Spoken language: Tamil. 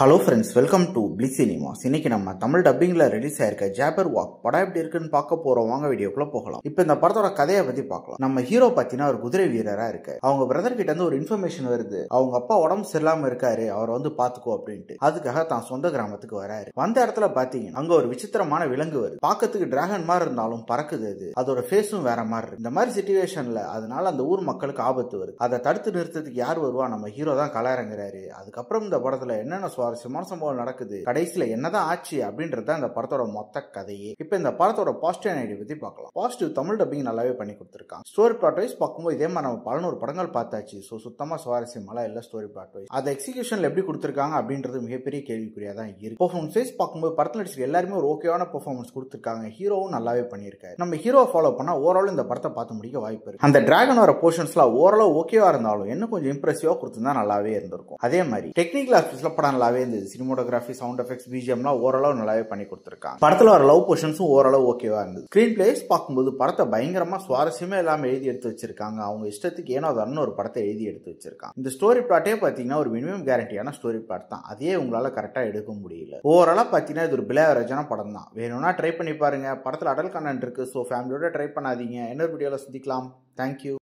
Hello friends, welcome to bliss cinemas. இன்னைக்கு நம்ம தமிழ் டப்பிங்ல ரிலீஸ் ஆயிருக்க ஜாபர் வாக் படம் எப்படி இருக்குன்னு பார்க்க போறோம். வாங்க வீடியோக்குள்ள போகலாம். இப்போ இந்த படத்தோட கதையை பத்தி பார்க்கலாம். நம்ம ஹீரோ பாத்தீங்கன்னா ஒரு குதிரை வீரரா இருக்கு. அவங்க பிரதர் கிட்ட இருந்து ஒரு இன்ஃபர்மேஷன் வருது, அவங்க அப்பா உடம்பு சரியில்லாம இருக்காரு, அவரை வந்து பாத்துக்கோ அப்படின்ட்டு. அதுக்காக தான் சொந்த கிராமத்துக்கு வராரு. வந்த இடத்துல பாத்தீங்கன்னா அங்க ஒரு விசித்திரமான விலங்கு வருது. பாக்கிறதுக்கு டிராகன் மாதிரி இருந்தாலும் பறக்குது. அதோட ஃபேஸும் வேற மாதிரி இருக்கு. இந்த மாதிரி சிச்சுவேஷன்ல அதனால அந்த ஊர் மக்களுக்கு ஆபத்து வருது. அதை தடுத்து நிறுத்தத்துக்கு யார் வருவா? நம்ம ஹீரோ தான் களமிறங்குறாரு. அதுக்கப்புறம் இந்த படத்துல என்னென்ன சுவாரஸ்யமான சம்பவம் நடக்குது, கடைசியில என்னதான் ஆச்சு அப்படின்றத இந்த படத்தோட மொத்த கதையே. இப்ப இந்த படத்தோட பாசிட்டிவ் ஐடியா பத்தி பார்க்கலாம். பாசிட்டிவ் தமிழ் டப்பிங் நல்லாவே பண்ணி கொடுத்திருக்காங்க. ஸ்டோரி பிளாட் வைஸ் பார்க்கும்போது இதே மாதிரி நம்ம 11 படங்கள் பார்த்தாச்சு. சுத்தமா சுவாரஸ்யமா இல்ல ஸ்டோரி பிளாட் வைஸ். அதை எக்ஸிகியூஷன்ல எப்படி கொடுத்திருக்காங்க அப்படின்றது மிகப்பெரிய கேள்விக்குறியா தான் இருக்கு. பெர்ஃபார்மன்ஸ் வைஸ் பார்க்கும்போது படத்துல நடிச்ச எல்லாருமே ஒரு ஓகேவான பெர்ஃபார்மன்ஸ் கொடுத்திருக்காங்க. ஹீரோவும் நல்லாவே பண்ணியிருக்காரு. நம்ம ஹீரோ ஃபாலோ பண்ணா ஓவரால் இந்த படத்தை பார்த்து முடிக்க வாய்ப்பு இருக்கு. அந்த டிராகன் வர போர்ஷன்ஸ்லாம் ஓரளவு ஓகேவா இருந்தாலும் இன்னும் கொஞ்சம் இம்ப்ரெசிவா கொடுத்திருந்தா நல்லாவே இருந்திருக்கும். அதே மாதிரி டெக்னிக்கல் ஆஸ்பெக்ட்ஸ்ல படம் நல்லாவே இருந்தது. சினிமோட்டோகிராஃபி, சவுண்ட் எஃபெக்ட்ஸ், பிஜிஎம்லாம் ஓரளவு நல்லாவே பண்ணி கொடுத்திருக்காங்க. படத்துல வர லவ் போர்ஷன்ஸும் ஓரளவு ஓகேவா இருந்தது. ஸ்கிரீன் பிளேஸ் பார்க்கும்போது படத்தை பயங்கரமா சுவாரஸ்யமே இல்லாம எழுதி எடுத்து வச்சிருக்காங்க. அவங்க இஷ்டத்துக்கு ஏனோ அதன்னு ஒரு படத்தை எழுதி எடுத்து வச்சிருக்காங்க. இந்த ஸ்டோரி பிளாட்டே பாத்தீங்கன்னா ஒரு மினிமம் கேரண்டியான ஸ்டோரி பிளாட் தான். அதே உங்களால கரெக்டா எடுக்க முடியல. ஓவராலா பாத்தீங்கன்னா இது ஒரு பிளேவரேஜான படம் தான். வேணும்னா ட்ரை பண்ணி பாருங்க. படத்துல அடல் கண்டென்ட் இருக்கு. சோ ஃபேமிலியோட ட்ரை பண்ணாதீங்க. இன்னொரு வீடியோல சந்திக்கலாம். தேங்க்யூ.